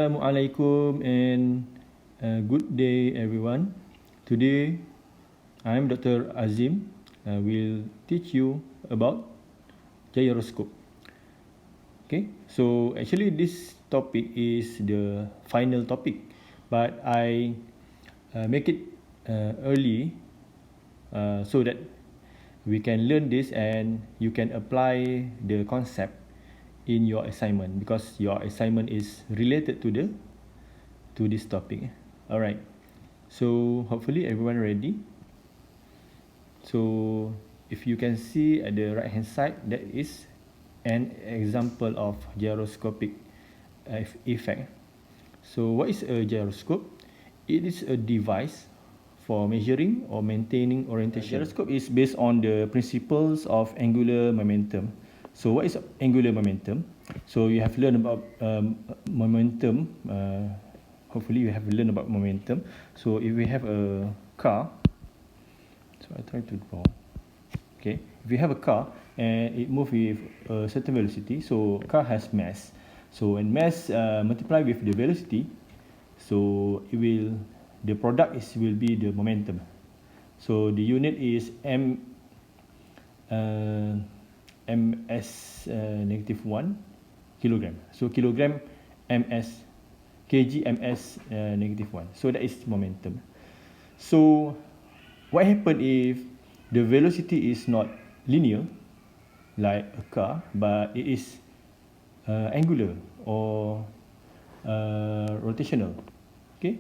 Assalamualaikum and good day everyone. Today I'm Dr. Azim. Will teach you about gyroscope. Okay, so actually this topic is the final topic, but I make it early so that we can learn this and you can apply the concept in your assignment because your assignment is related to this topic. All right, so hopefully everyone ready. So if you can see at the right hand side, that is an example of gyroscopic effect. So what is a gyroscope? It is a device for measuring or maintaining orientation. A gyroscope is based on the principles of angular momentum. So what is angular momentum? So you have learned about momentum. Hopefully you have learned about momentum. So if we have a car, so I try to draw. Okay, if you have a car and it moves with a certain velocity, so car has mass. So when mass multiply with the velocity, so it will the product will be the momentum. So the unit is ms negative 1 kilogram. So kilogram ms kg ms negative 1. So that is momentum. So what happen if the velocity is not linear like a car, but it is angular or rotational? Okay,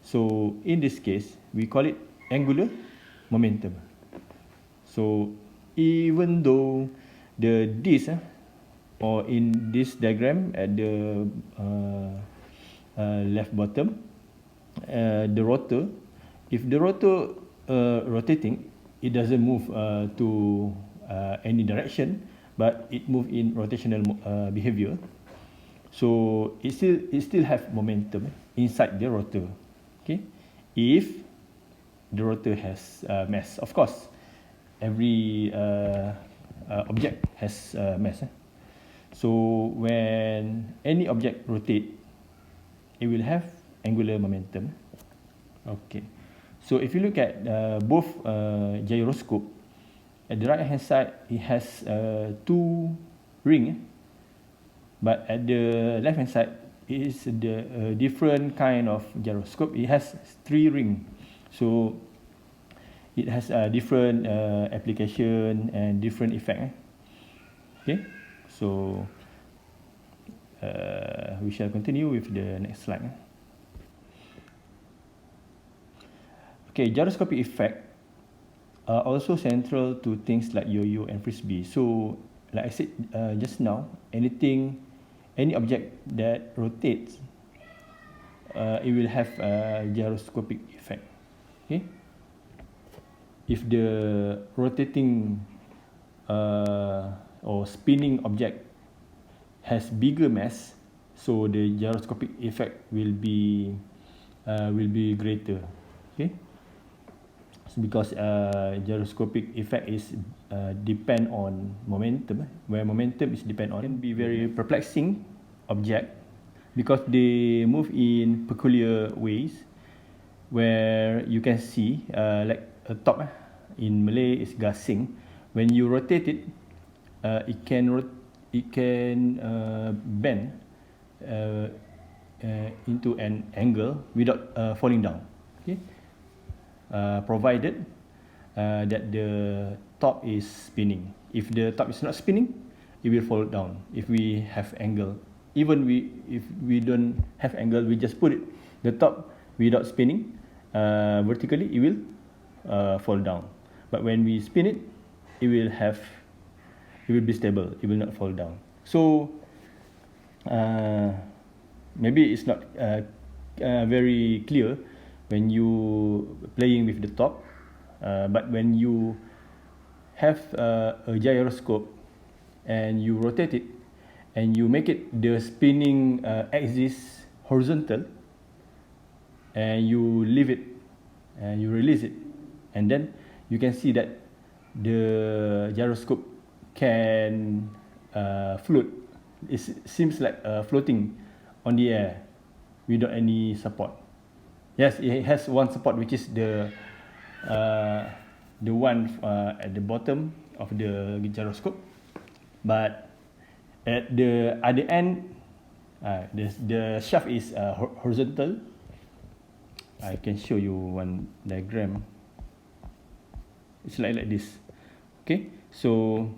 so in this case we call it angular momentum. So even though the disc or in this diagram at the left bottom, the rotor, if the rotor rotating, it doesn't move to any direction, but it move in rotational behavior. So it still have momentum inside the rotor. Okay, if the rotor has mass, of course every object has mass. So when any object rotate, it will have angular momentum. Okay, so if you look at both gyroscope, at the right hand side it has two ring, but at the left hand side it is the different kind of gyroscope. It has three ring, so it has a different application and different effect. Okay, so we shall continue with the next slide. Okay, gyroscopic effect are also central to things like yo-yo and frisbee. So like I said just now, any object that rotates, it will have a gyroscopic effect. Okay, if the rotating or spinning object has bigger mass, so the gyroscopic effect will be greater. Okay, so because gyroscopic effect is depend on momentum, where momentum is depend on, can be very perplexing object because they move in peculiar ways, where you can see like a top in Malay is gasing. When you rotate it, it can bend into an angle without falling down. Okay, provided that the top is spinning. If the top is not spinning, it will fall down. If we have angle, even if we don't have angle, we just put it the top without spinning vertically, it will fall down. But when we spin it, it will be stable. It will not fall down. So maybe it's not very clear when you playing with the top, but when you have a gyroscope and you rotate it and you make it the spinning axis horizontal, and you leave it and you release it, and then you can see that the gyroscope can float. It seems like floating on the air. without any support. Yes, it has one support, which is the one at the bottom of the gyroscope, but at the other end, the shaft is horizontal. I can show you one diagram. It's like this. Okay, so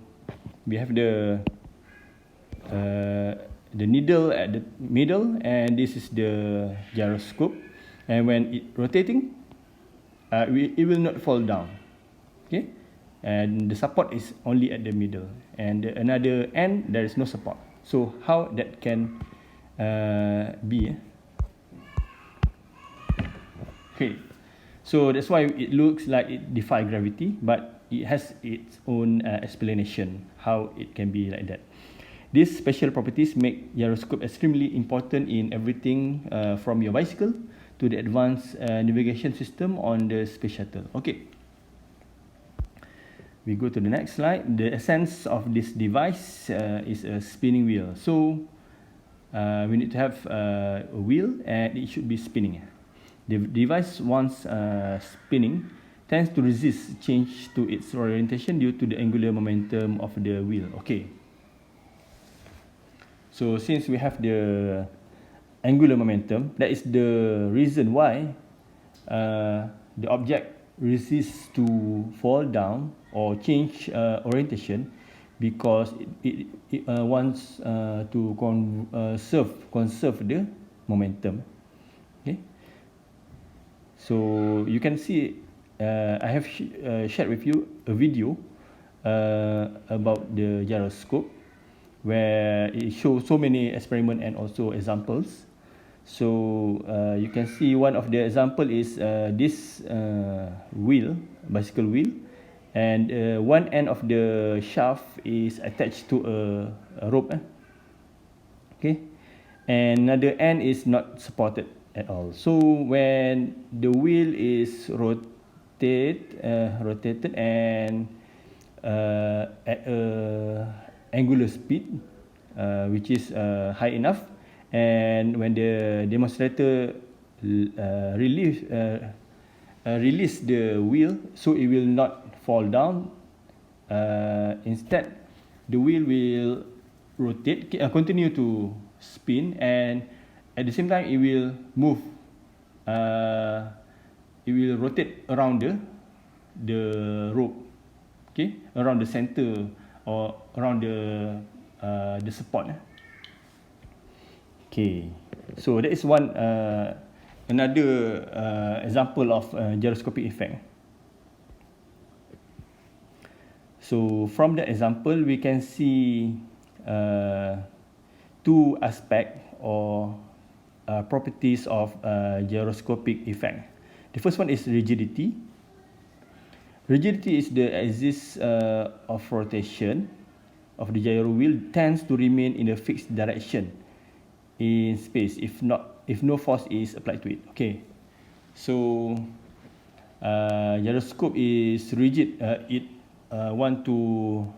we have the needle at the middle, and this is the gyroscope, and when it rotating, it will not fall down. Okay, and the support is only at the middle, and another end there is no support. So how that can be? Okay, so that's why it looks like it defies gravity, but it has its own explanation how it can be like that. These special properties make gyroscope extremely important in everything from your bicycle to the advanced navigation system on the space shuttle. Okay. We go to the next slide. The essence of this device is a spinning wheel. So we need to have a wheel, and it should be spinning. The device, once spinning, tends to resist change to its orientation due to the angular momentum of the wheel. Okay. So since we have the angular momentum, that is the reason why the object resists to fall down or change orientation, because it wants to conserve the momentum. Okay, so you can see I have shared with you a video about the gyroscope, where it shows so many experiments and also examples. So you can see one of the example is this wheel, bicycle wheel, and one end of the shaft is attached to a rope. Okay, and another end is not supported at all. So when the wheel is rotated and at a angular speed, which is high enough, and when the demonstrator release the wheel, so it will not fall down. Instead, the wheel will continue to spin, and at the same time it will move. It will rotate around the rope, okay, around the center or around the support. Okay, so that is one another example of gyroscopic effect. So from the example, we can see two aspects or properties of gyroscopic effect. The first one is rigidity. Rigidity is the axis of rotation of the gyro wheel tends to remain in a fixed direction in space if no force is applied to it. Okay, so gyroscope is rigid. It want to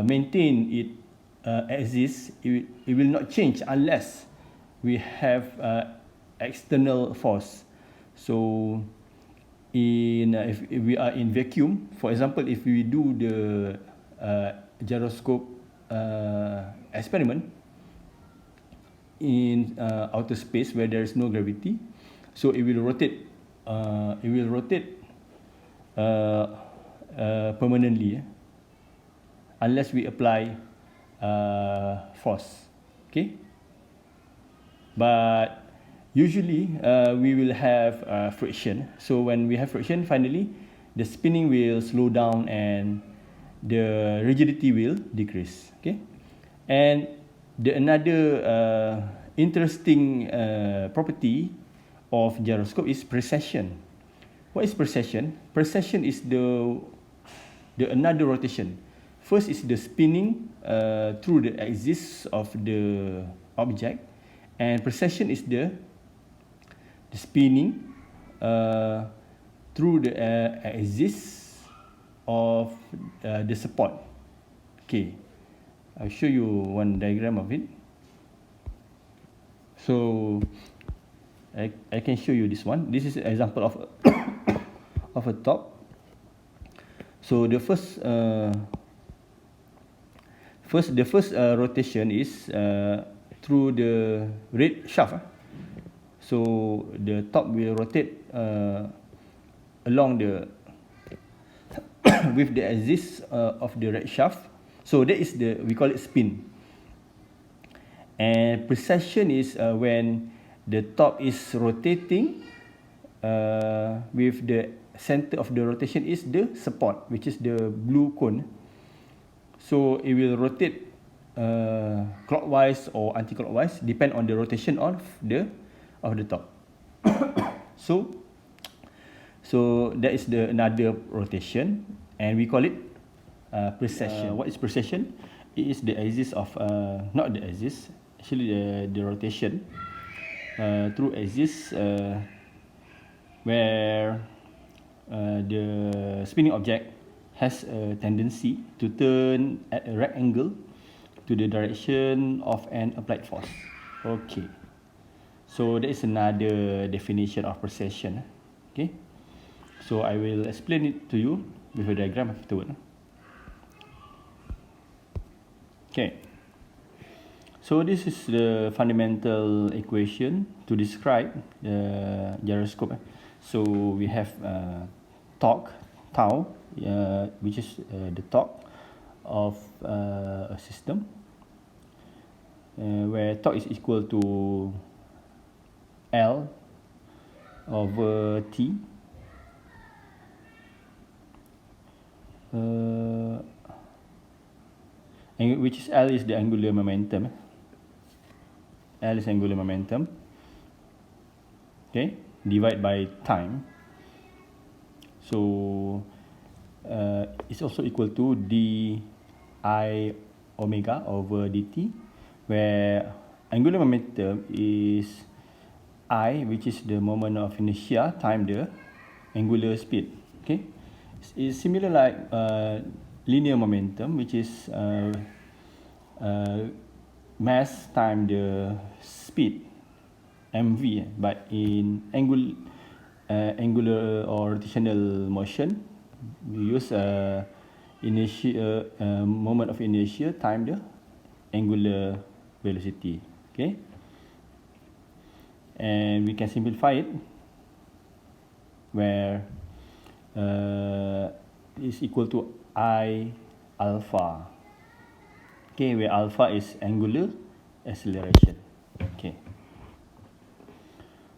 maintain it axis. It will not change unless we have external force. So if we are in vacuum, for example, if we do the gyroscope experiment in outer space where there is no gravity, so it will rotate. Permanently, unless we apply force. Okay, but usually we will have friction. So when we have friction, finally the spinning will slow down and the rigidity will decrease. Okay, and another interesting property of gyroscope is precession. What is precession? Precession is the another rotation. First is the spinning through the axis of the object, and precession is the spinning through the axis of the support. Okay, I'll show you one diagram of it. So I can show you this one. This is an example of of a top. So the first rotation is through the red shaft. So the top will rotate along the with the axis of the red shaft. So that is we call it spin. And precession is when the top is rotating with the center of the rotation is the support, which is the blue cone. So it will rotate clockwise or anti-clockwise, depend on the rotation of the top. So that is another rotation, and we call it precession. What is precession? It is the axis of not the axis, actually the rotation through axis where the spinning object has a tendency to turn at a right angle to the direction of an applied force. Okay, so that is another definition of precession. Okay, so I will explain it to you with a diagram afterward. Okay, so this is the fundamental equation to describe the gyroscope. So we have torque, tau, which is the torque of a system, where torque is equal to L over T. Which is L is the angular momentum. L is angular momentum. Okay, divide by time. So it's also equal to d I omega over dt, where angular momentum is I, which is the moment of inertia, time the angular speed. Okay, it's similar like linear momentum, which is mass time the speed, mv. But in angular or rotational motion, we use inertia, moment of inertia time the angular velocity. Okay, and we can simplify it where is equal to I alpha. Okay, where alpha is angular acceleration. Okay,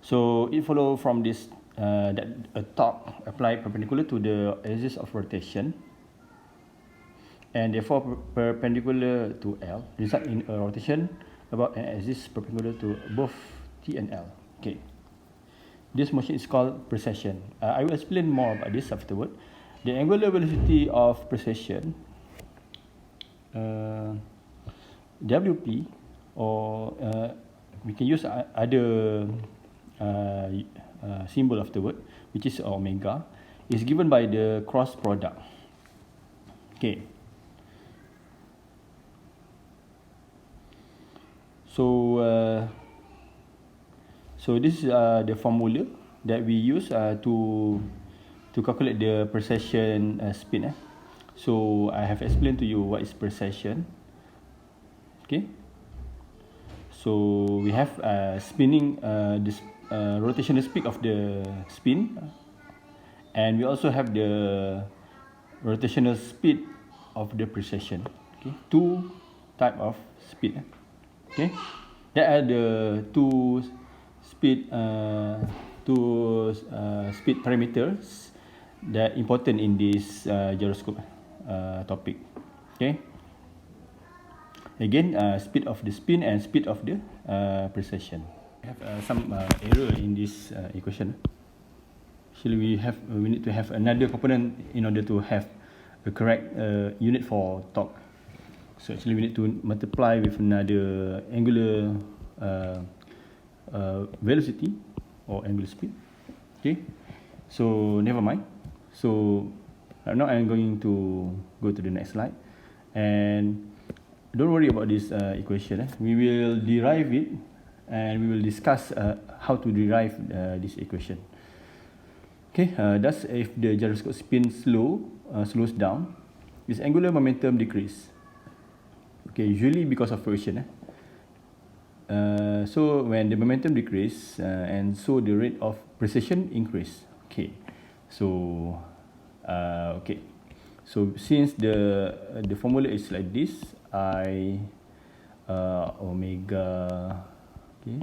so it follows from this that a torque applied perpendicular to the axis of rotation, and therefore perpendicular to L, result in a rotation about an axis perpendicular to both T and L. Okay, this motion is called precession. I will explain more about this afterward. The angular velocity of precession, WP, or we can use other symbol afterward, which is omega, is given by the cross product. Okay, so this is the formula that we use to calculate the precession spin. So I have explained to you what is precession. Okay, so we have spinning this rotational speed of the spin, and we also have the rotational speed of the precession. Okay, two type of speed. Okay, that are the two speed parameters that important in this gyroscope topic. Okay, again, speed of the spin and speed of the precession. We have some error in this equation. Actually, we need to have another component in order to have the correct unit for torque. So actually, we need to multiply with another angular velocity or angular speed. Okay, so never mind. So right now I'm going to go to the next slide, and don't worry about this equation. We will derive it and we will discuss how to derive this equation. Okay, thus if the gyroscope spin slows down, its angular momentum decrease. Okay, usually because of friction. So when the momentum decrease and so the rate of precession increase. Okay, so okay, so since the formula is like this, I omega. Okay,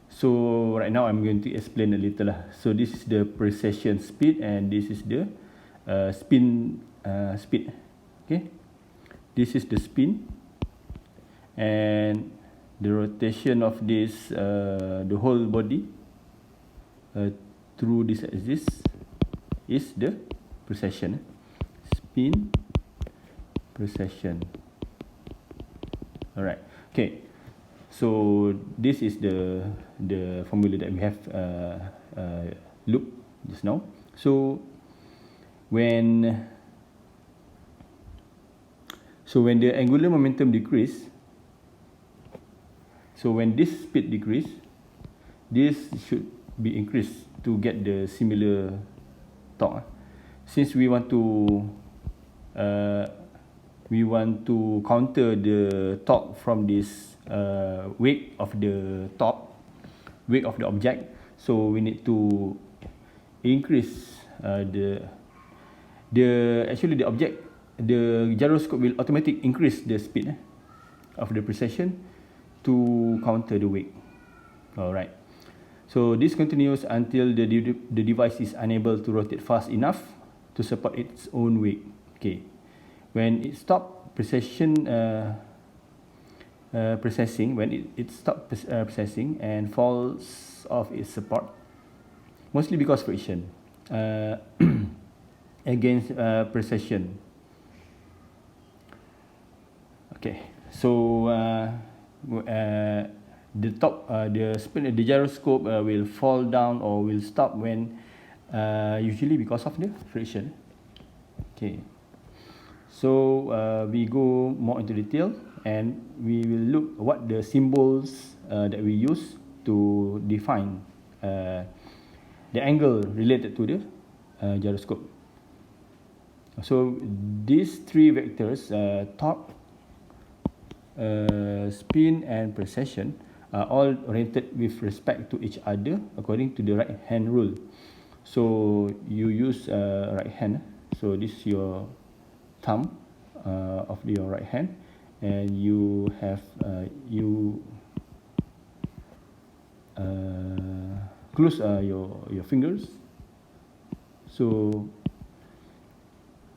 so right now I'm going to explain a little lah. So this is the precession speed and this is the spin speed. Okay, this is the spin and the rotation of this the whole body through this axis is the precession. Spin, precession. Alright. Okay. So this is the formula that we have looked just now. So when the angular momentum decrease, so when this speed decrease, this should be increased to get the similar torque. Since we want to counter the torque from this weight of the object, so we need to increase the gyroscope will automatically increase the speed of the precession to counter the weight. Alright. So this continues until the device is unable to rotate fast enough to support its own weight. Okay. When it stops precession precessing and falls off its support, mostly because friction against precession. Okay. So the gyroscope will fall down or will stop when usually because of the friction. Okay, so we go more into detail and we will look what the symbols that we use to define the angle related to the gyroscope. So these three vectors, torque, spin and precession, are all oriented with respect to each other according to the right hand rule. So you use right hand. So this is your thumb of your right hand, and you have close your fingers. So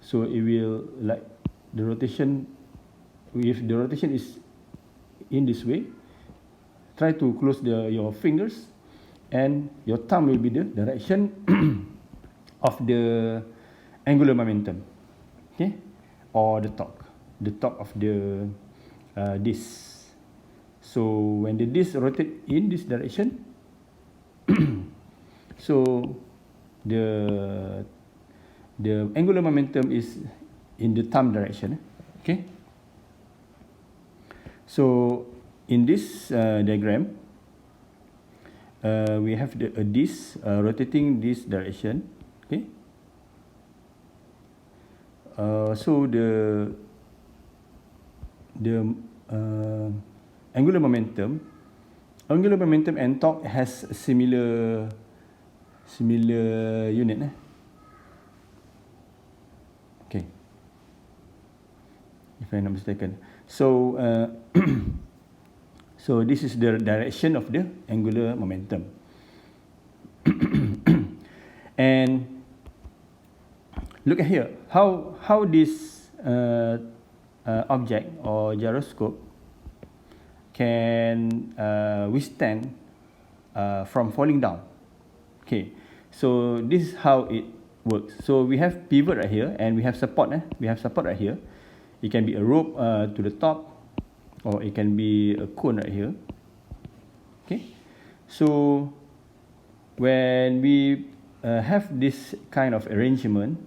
it will like the rotation. If the rotation is in this way, try to close your fingers, and your thumb will be the direction of the angular momentum, okay, or the torque of the disc. So when the disc rotate in this direction, so the angular momentum is in the thumb direction, okay. So in this diagram, we have a disc rotating this direction, okay. So the angular momentum and torque has a similar unit. Okay, if I'm not mistaken. So so this is the direction of the angular momentum. And look at here, how this object or gyroscope can withstand from falling down. Okay, so this is how it works. So we have pivot right here, and we have support. We have support right here. It can be a rope to the top, or it can be a cone right here. Okay, so when we have this kind of arrangement,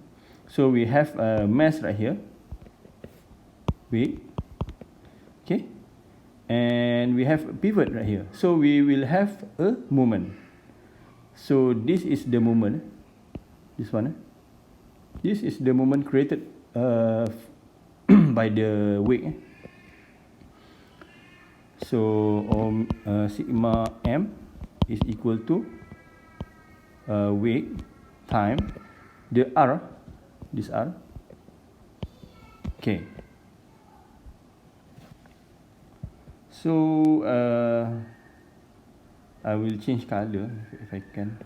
so we have a mass right here, weight, okay, and we have a pivot right here, so we will have a moment. So this is the moment, this one, this is the moment created by the wake. So sigma m is equal to wake time the r, this r. Okay, so I will change color if I can.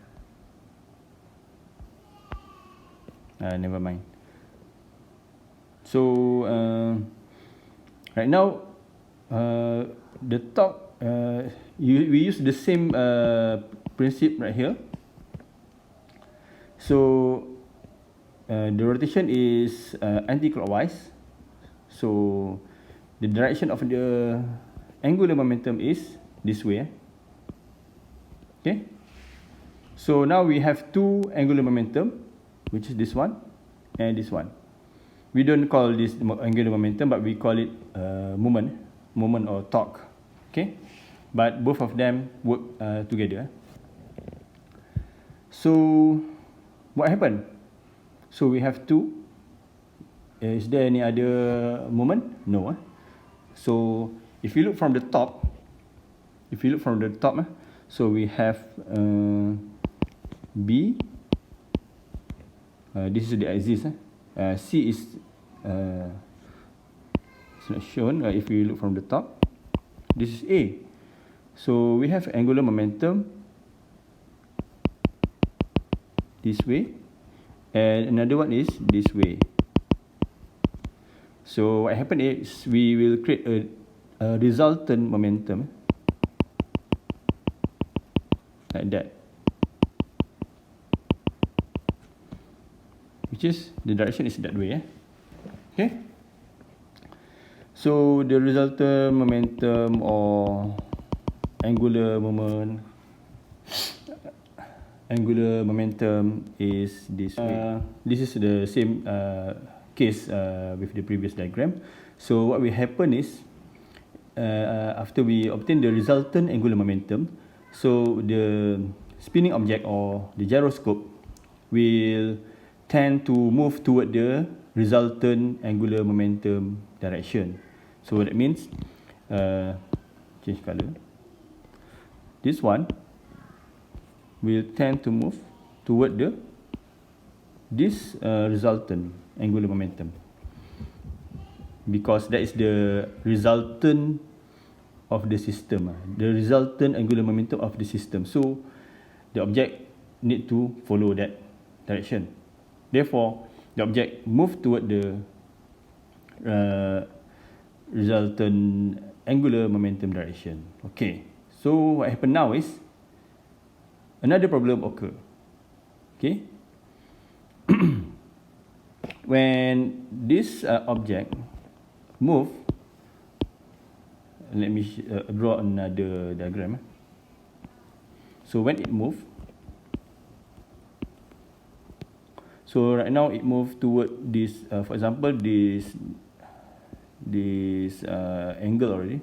Never mind. So right now the top, we use the same principle right here. So the rotation is anti-clockwise, so the direction of the angular momentum is this way. Okay, so now we have two angular momentum, which is this one and this one. We don't call this angular momentum, but we call it moment or torque. Okay, but both of them work together. So what happened? So we have two. Is there any other moment? No. So if you look from the top, so we have B. This is the axis. C is it's not shown. If you look from the top, this is A. So we have angular momentum this way, and another one is this way. So what happened is we will create a resultant momentum like that, which is the direction is that way. Okay, so the resultant momentum or angular momentum is this way. This is the same case with the previous diagram. So what will happen is after we obtain the resultant angular momentum, so the spinning object or the gyroscope will tend to move toward the resultant angular momentum direction. So that means change color. This one will tend to move toward this resultant angular momentum, because that is the resultant of the system, the resultant angular momentum of the system. So the object need to follow that direction. Therefore, the object move toward the resultant angular momentum direction. Okay, so what happened now is another problem occur. Okay, when this object move, let me draw another diagram. So when it move, so right now it move toward this, for example, this angle already.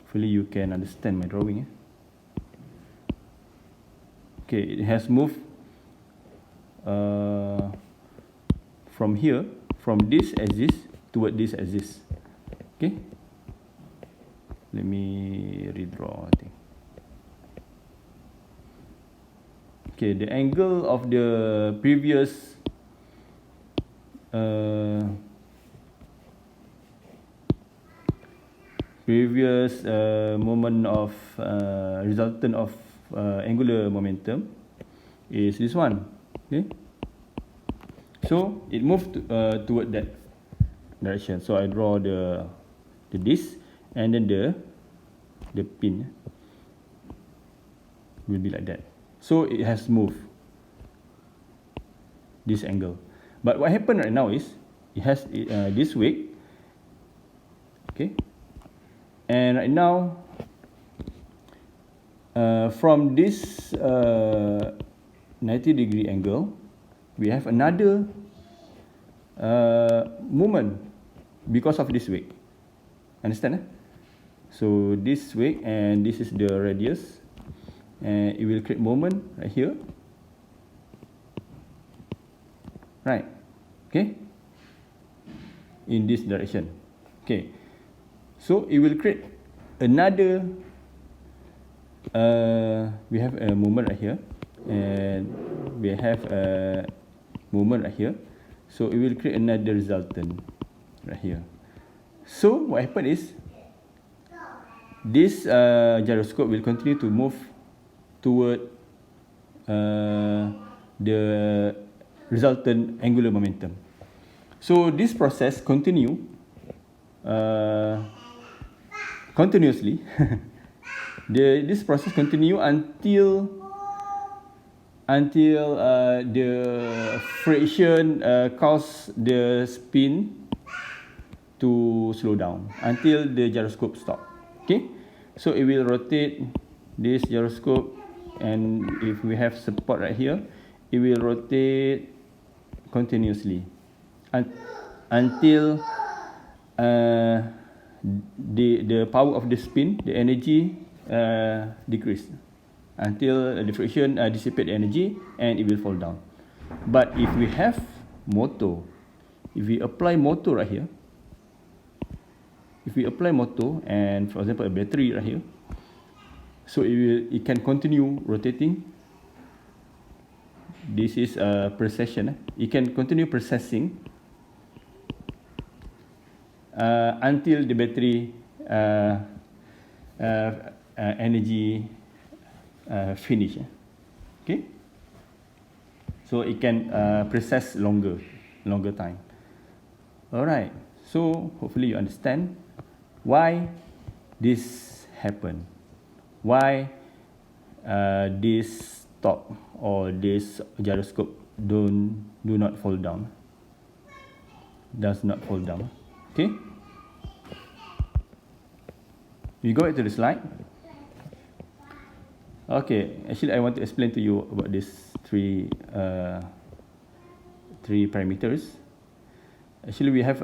Hopefully you can understand my drawing. Okay, it has moved from here, from this axis toward this axis. Okay, let me redraw, I think. Okay, the angle of the previous moment of resultant of angular momentum is this one. Okay, so it moved toward that direction. So I draw the disc, and then the pin will be like that. So it has moved this angle. But what happened right now is it has this weight. Okay, and right now from this 90-degree angle, we have another moment because of this wake. Understand? So this wake, and this is the radius, and it will create moment right here. Right. Okay. In this direction. Okay. So it will create another. We have a moment right here, and we have a moment right here. So it will create another resultant right here. So what happened is, this gyroscope will continue to move toward the resultant angular momentum. So this process continuously. This process continue until the friction cause the spin to slow down until the gyroscope stop. Okay, so it will rotate this gyroscope, and if we have support right here, it will rotate continuously until the power of the spin, the energy decrease, until the friction dissipate the energy and it will fall down. But if we have motor, if we apply motor right here, and for example a battery right here, so it can continue rotating. This is a precession. It can continue processing until the battery energy finish. Okay, so it can process longer time. Alright, so hopefully you understand why this happened, why this top or this gyroscope do not fall down, does not fall down. Okay, we go back to the slide. Okay, actually I want to explain to you about these three parameters. Actually, we have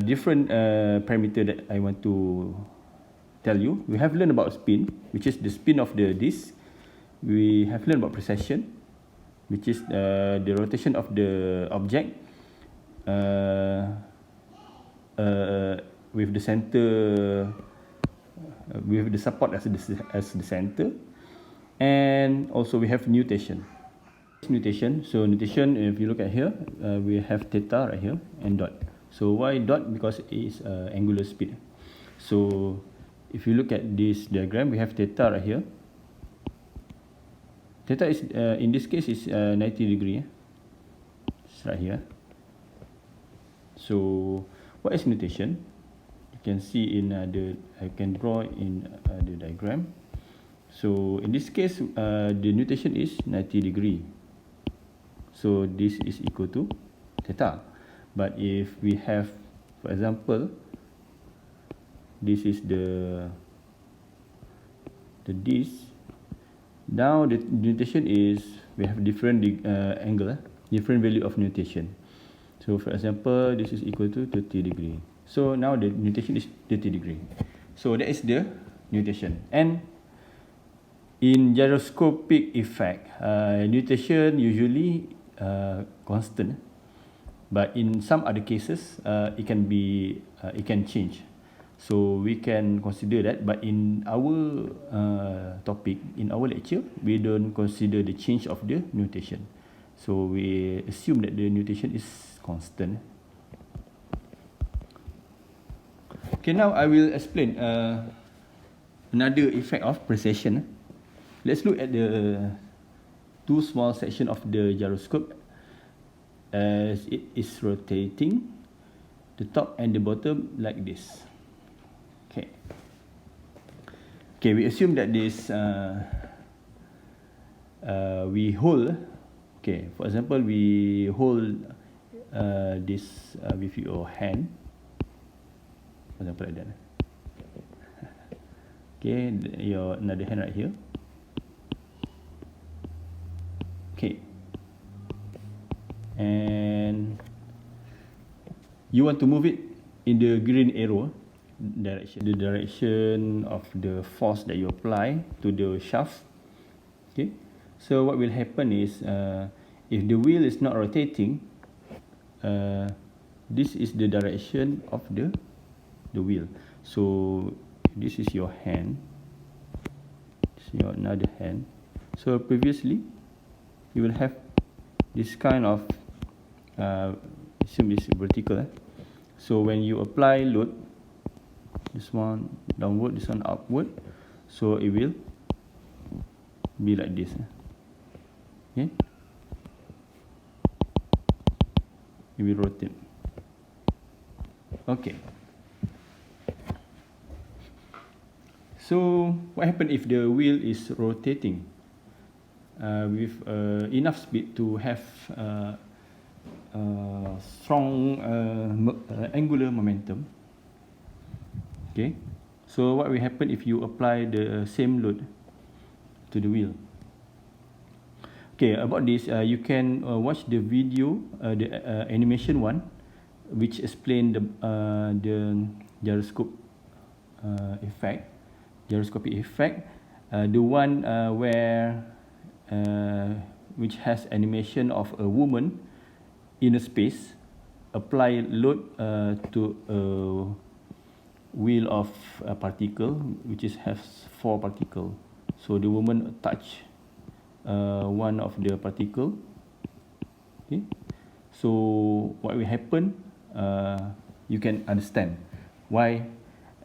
different parameter that I want to tell you. We have learned about spin, which is the spin of the disc. We have learned about precession, which is the rotation of the object with the center, with the support as the center, and also we have nutation. So nutation, if you look at here, we have theta right here and dot. So why dot? Because it is angular speed. So if you look at this diagram, we have theta right here. Theta is in this case is 90 degree. It's right here. So what is nutation? You can see in I can draw in the diagram. So in this case, the nutation is 90 degree. So this is equal to theta. But if we have, for example, this is the disc. Now the nutation is, we have different angle, different value of nutation. So for example, this is equal to 30 degree. So now the nutation is 30 degree. So that is the nutation. And in gyroscopic effect, nutation usually constant, but in some other cases it can change. So we can consider that, but in our topic, in our lecture, we don't consider the change of the nutation. So we assume that the nutation is constant. Okay, now I will explain another effect of precession. Let's look at the two small section of the gyroscope as it is rotating, the top and the bottom like this. Okay, we assume that this we hold. Okay, for example, we hold this with your hand. For example, like that. Okay, your another hand right here. Okay, and you want to move it in the green arrow direction, the direction of the force that you apply to the shaft. Okay, so what will happen is if the wheel is not rotating, this is the direction of the wheel. So this is your hand, this is your another hand. So previously you will have this kind of assume is vertical. So when you apply load, this one downward, this one upward, so it will be like this. Okay, it will rotate. Okay, so what happens if the wheel is rotating with enough speed to have strong angular momentum? Okay, so what will happen if you apply the same load to the wheel? Okay, about this, you can watch the video, the animation one, which explain the gyroscope effect, gyroscopic effect, the one where which has animation of a woman in a space, apply load to a wheel of a particle which has 4 particles. So the woman touch one of the particle. Okay, so what will happen? You can understand why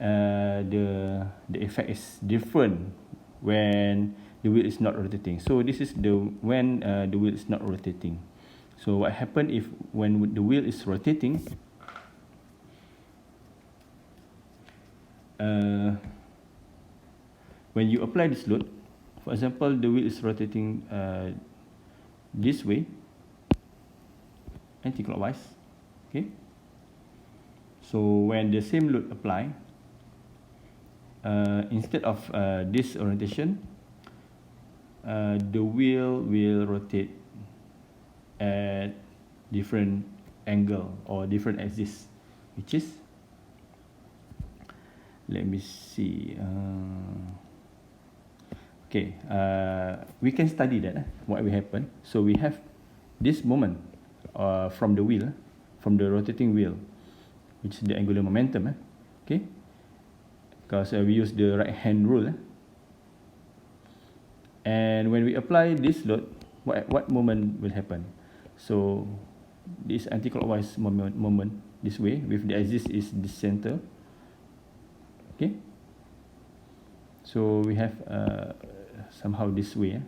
the effect is different when the wheel is not rotating. So this is the when the wheel is not rotating. So what happen if when the wheel is rotating? When you apply this load, for example, the wheel is rotating this way, anti-clockwise. Okay. So when the same load apply, instead of this orientation, the wheel will rotate at different angle or different axis, which is, let me see. Okay, we can study that. What will happen? So we have this moment from the wheel, from the rotating wheel, which is the angular momentum. Okay, because we use the right hand rule. And when we apply this load, what moment will happen? So this anti-clockwise moment this way, with the axis is the center. Okay, so we have somehow this way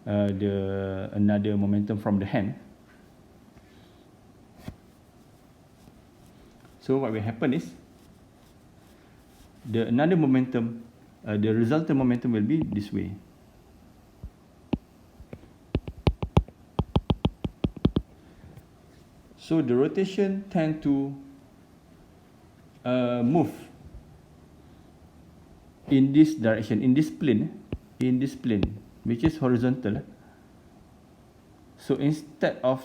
the another momentum from the hand. So what will happen is the another momentum, the resultant momentum will be this way. So the rotation tend to move in this direction, in this plane, which is horizontal. So instead of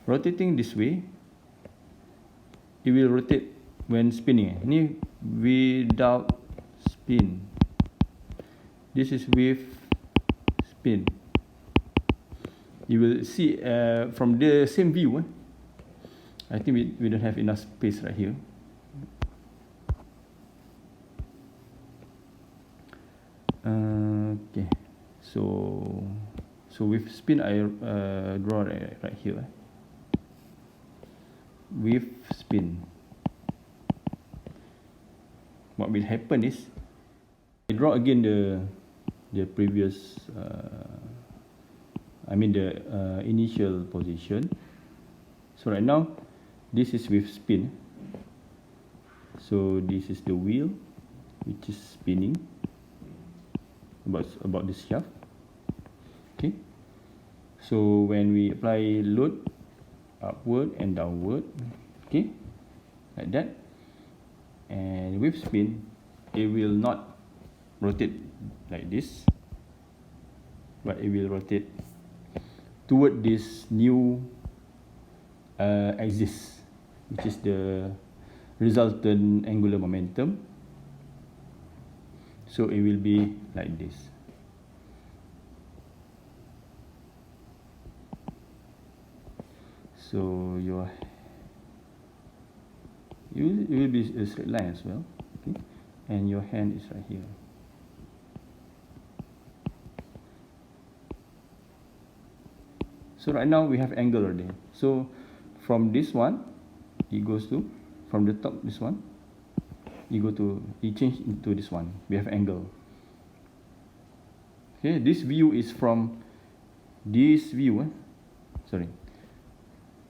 rotating this way, it will rotate when spinning. Ini without spin. This is with spin. You will see from the same view. I think we don't have enough space right here. Okay, so with spin I draw right here. With spin, what will happen is I draw again the previous the initial position. So right now this is with spin. So this is the wheel which is spinning about the shaft. Okay, so when we apply load upward and downward, okay, like that, and with spin it will not rotate like this, but it will rotate toward this new axis, which is the resultant angular momentum. So it will be like this. So it will be a straight line as well, okay? And your hand is right here. So right now we have angle already. So from this one, it goes to, from the top this one, it change into this one. We have angle. Okay, this view is from this view. Sorry,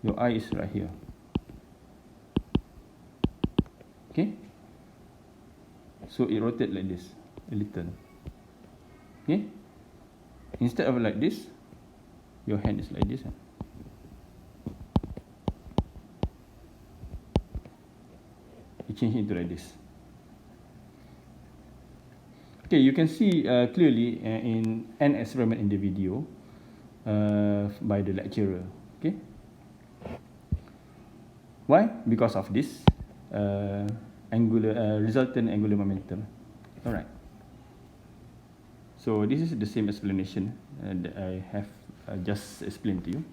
your eye is right here. Okay, so it rotates like this a little. Okay, instead of like this, your hand is like this. It changes into like this. Okay, you can see clearly in an experiment in the video by the lecturer. Okay, why? Because of this resultant angular momentum. All right. So this is the same explanation that I have just explained to you.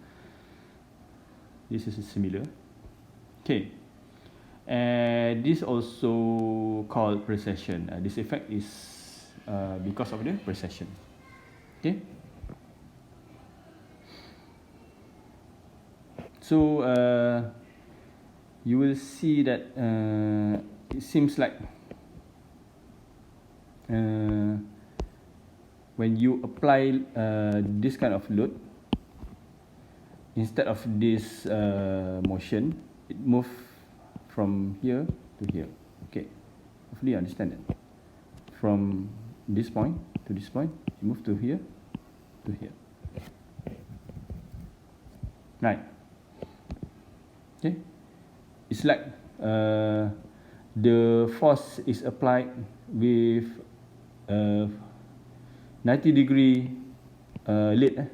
This is similar. Okay. And this also called precession. This effect is because of the precession. Okay. So you will see that it seems like when you apply this kind of load, instead of this motion, it moves from here to here. Okay, hopefully you understand that. From this point to this point, it moves to here to here. Right. Okay, it's like the force is applied with 90-degree lead.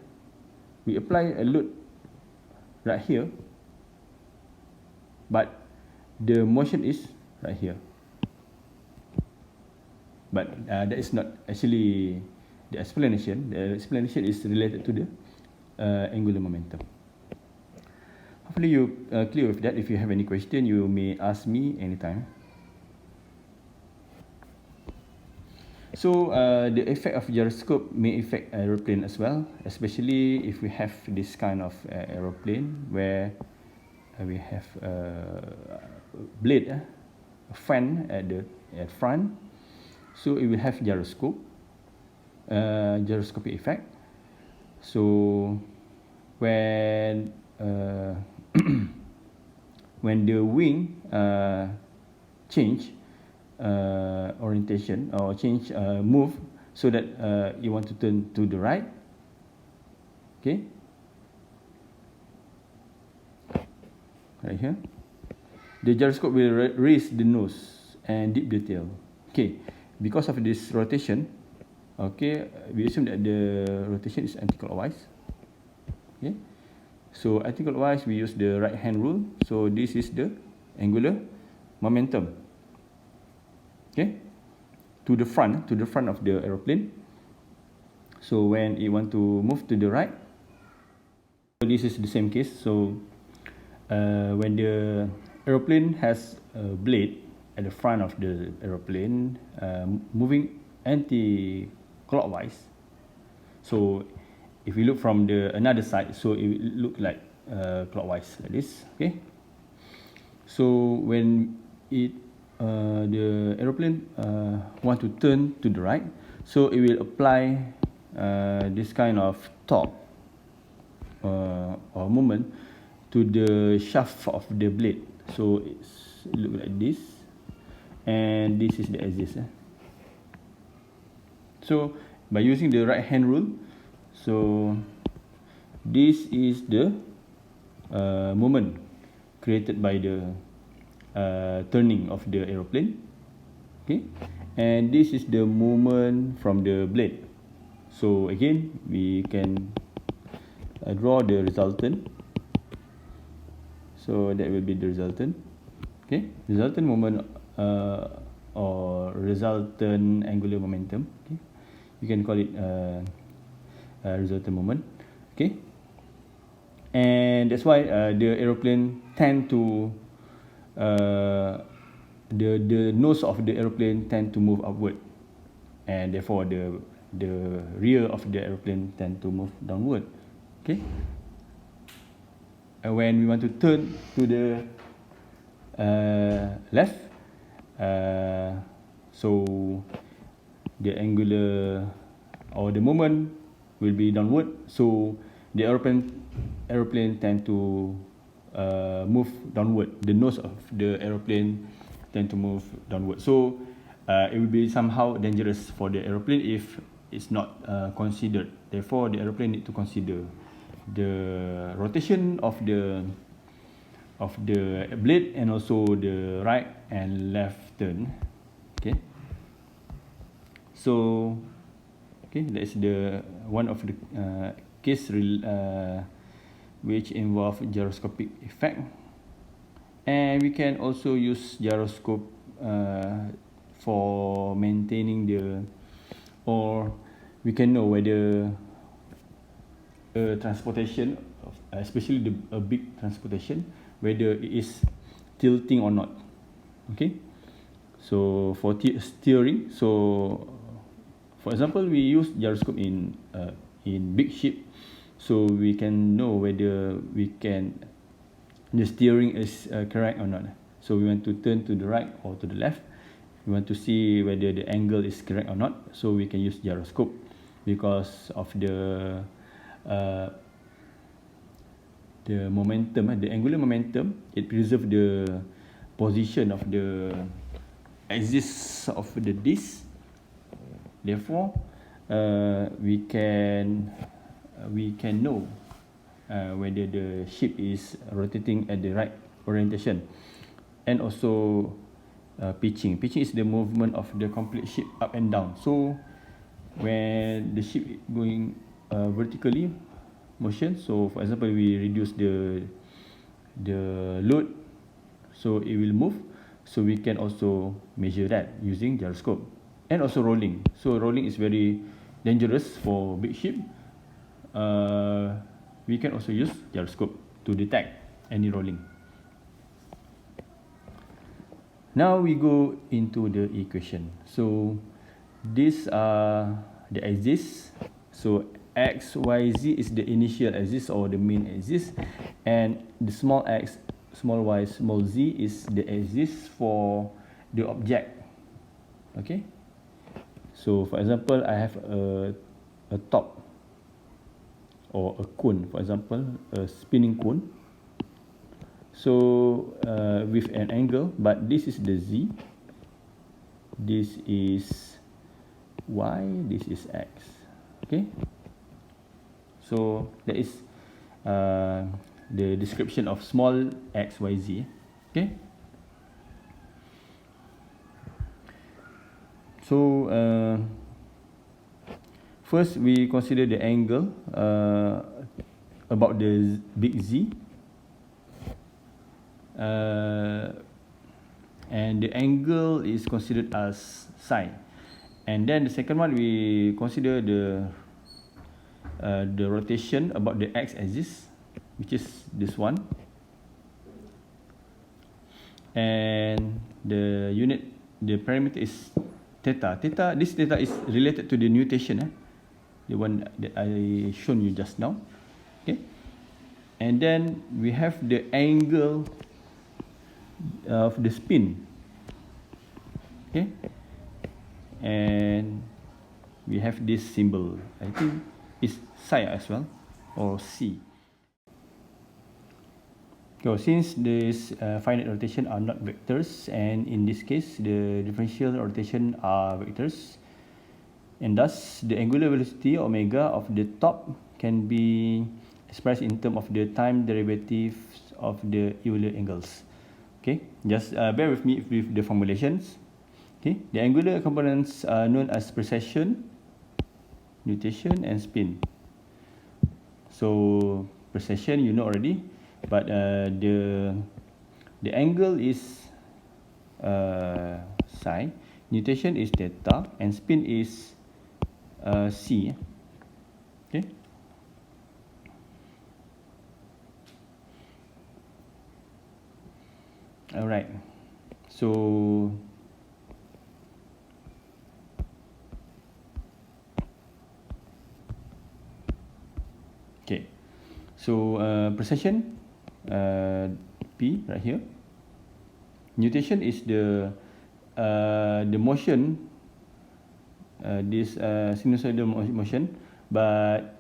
We apply a load right here, but the motion is right here. But that is not actually the explanation. The explanation is related to the angular momentum. Hopefully you clear with that. If you have any question, you may ask me anytime. So the effect of gyroscope may affect aeroplane as well, especially if we have this kind of aeroplane where we have a blade, a fan at front. So it will have gyroscope, gyroscopic effect. So when when the wing change orientation or change move, so that you want to turn to the right, okay, right here, the gyroscope will raise the nose and dip the tail. Okay, because of this rotation, okay, we assume that the rotation is anti-clockwise. Okay, so anti-clockwise we use the right hand rule. So this is the angular momentum. Okay, to the front of the aeroplane. So when it want to move to the right, so this is the same case. So when the aeroplane has a blade at the front of the aeroplane moving anti-clockwise, so if we look from the another side, so it will look like clockwise like this. Okay, so when it the aeroplane want to turn to the right, so it will apply this kind of torque or moment to the shaft of the blade. So it's look like this, and this is the axis. So by using the right hand rule, so this is the moment created by the turning of the aeroplane. Okay, and this is the movement from the blade. So again, we can draw the resultant. So that will be the resultant. Okay, resultant moment or resultant angular momentum. Okay, you can call it resultant moment. Okay, and that's why the aeroplane tend to the nose of the aeroplane tend to move upward, and therefore the rear of the aeroplane tend to move downward. Okay, and when we want to turn to the left, so the angular or the moment will be downward, so the aeroplane tend to move downward. The nose of the aeroplane tend to move downward. So it will be somehow dangerous for the aeroplane if it's not considered. Therefore, the aeroplane need to consider the rotation of the blade and also the right and left turn. Okay. So okay, that's the one of the case which involve gyroscopic effect, and we can also use gyroscope for maintaining or we can know whether transportation, especially a big transportation, whether it is tilting or not. Okay, so for steering, so for example, we use gyroscope in big ship, so we can know whether the steering is correct or not. So we want to turn to the right or to the left. We want to see whether the angle is correct or not. So we can use gyroscope because of the momentum, the angular momentum. It preserves the position of the axis of the disc. Therefore, we can know whether the ship is rotating at the right orientation, and also pitching. Pitching is the movement of the complete ship up and down. So when the ship going vertically motion, so for example we reduce the load, so it will move. So we can also measure that using gyroscope. And also rolling. So rolling is very dangerous for big ship. We can also use gyroscope to detect any rolling. Now we go into the equation. So these are the axis. So x, y, z is the initial axis or the main axis, and the small x, small y, small z is the axis for the object. Okay. So for example, I have a top or a cone, for example, a spinning cone. So with an angle, but this is the z, this is y, this is x. Okay. So that is the description of small x, y, z. Okay. So first we consider the angle about the big Z, and the angle is considered as psi. And then the second one, we consider the rotation about the x-axis, which is this one, and the unit, the parameter is theta. This theta is related to the nutation, the one that I shown you just now. Okay, and then we have the angle of the spin. Okay, and we have this symbol. I think it's psi as well, or C. So since this finite rotation are not vectors, and in this case the differential rotation are vectors, and thus the angular velocity omega of the top can be expressed in terms of the time derivatives of the Euler angles. Okay, just bear with me with the formulations. Okay, the angular components are known as precession, nutation, and spin. So precession you know already. but the angle is psi, nutation is theta, and spin is c. Okay. All right. So okay. So precession P right here. Nutation is the motion, this sinusoidal motion, but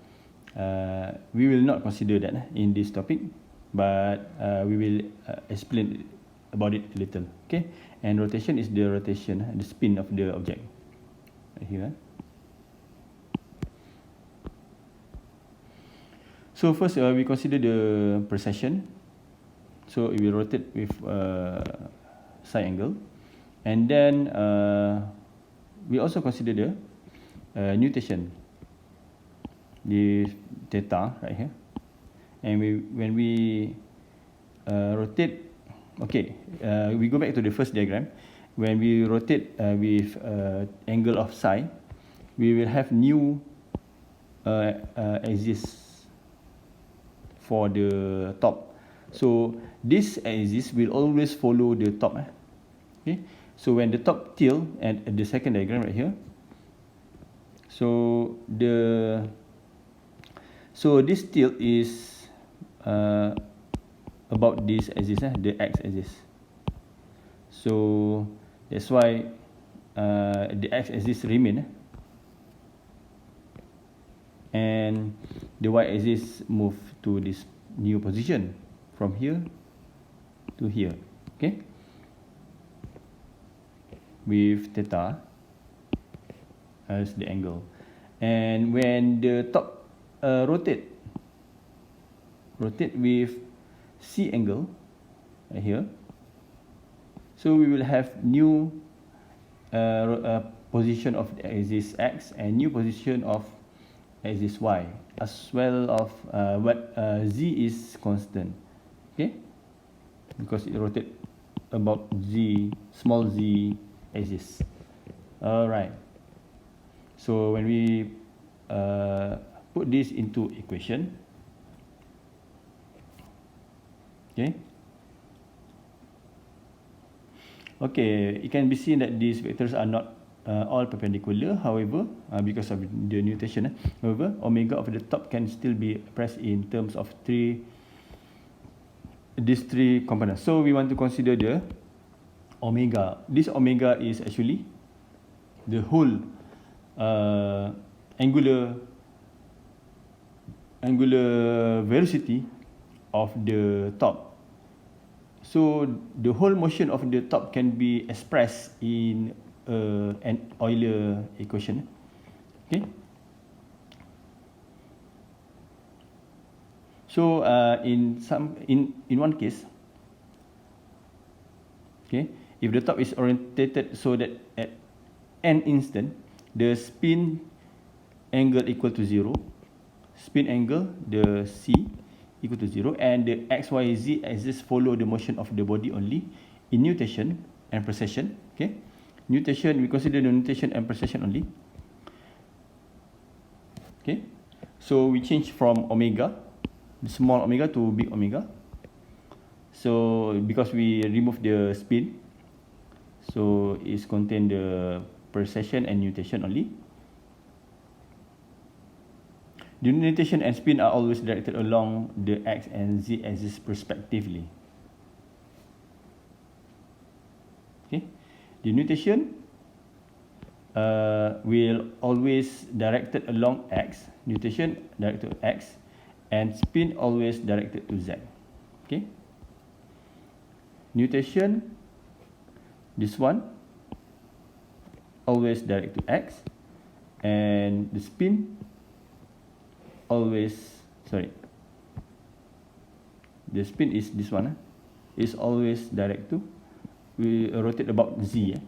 we will not consider that in this topic, but we will explain about it later. Okay, and rotation is the rotation, the spin of the object right here. So first we consider the precession. So it will rotate with psi angle, and then we also consider the nutation, the theta right here, and when we rotate, okay, we go back to the first diagram. When we rotate with angle of psi, we will have new axis for the top. So this axis will always follow the top. Okay, so when the top tilt, and the second diagram right here, so this tilt is about this axis, the x-axis. So that's why the x-axis remain, and the y-axis move to this new position from here to here. Okay, with theta as the angle, and when the top rotate with C angle right here, so we will have new position of the axis x and new position of axis y, as well of what z is constant. Okay, because it rotate about z, small z axis. All right, so when we put this into equation, okay, it can be seen that these vectors are not all perpendicular. However, because of the nutation, however, omega of the top can still be expressed in terms of these three components. So we want to consider the omega. This omega is actually the whole angular velocity of the top. So the whole motion of the top can be expressed in an Euler equation. Okay. So in one case, okay, if the top is orientated so that at n instant the spin angle equal to 0, spin angle, the c, equal to 0, and the x, y, z axis follow the motion of the body only in nutation and precession. Okay, nutation, we consider the nutation and precession only. Okay, so we change from omega, the small omega, to big omega. So because we remove the spin, so it's contain the precession and nutation only. The nutation and spin are always directed along the x and z axis respectively. Okay, the nutation will always directed along x, nutation directed to x, and spin always directed to z. Okay, nutation, this one always direct to x, and the spin always, the spin is this one, is always direct to, we rotate about z.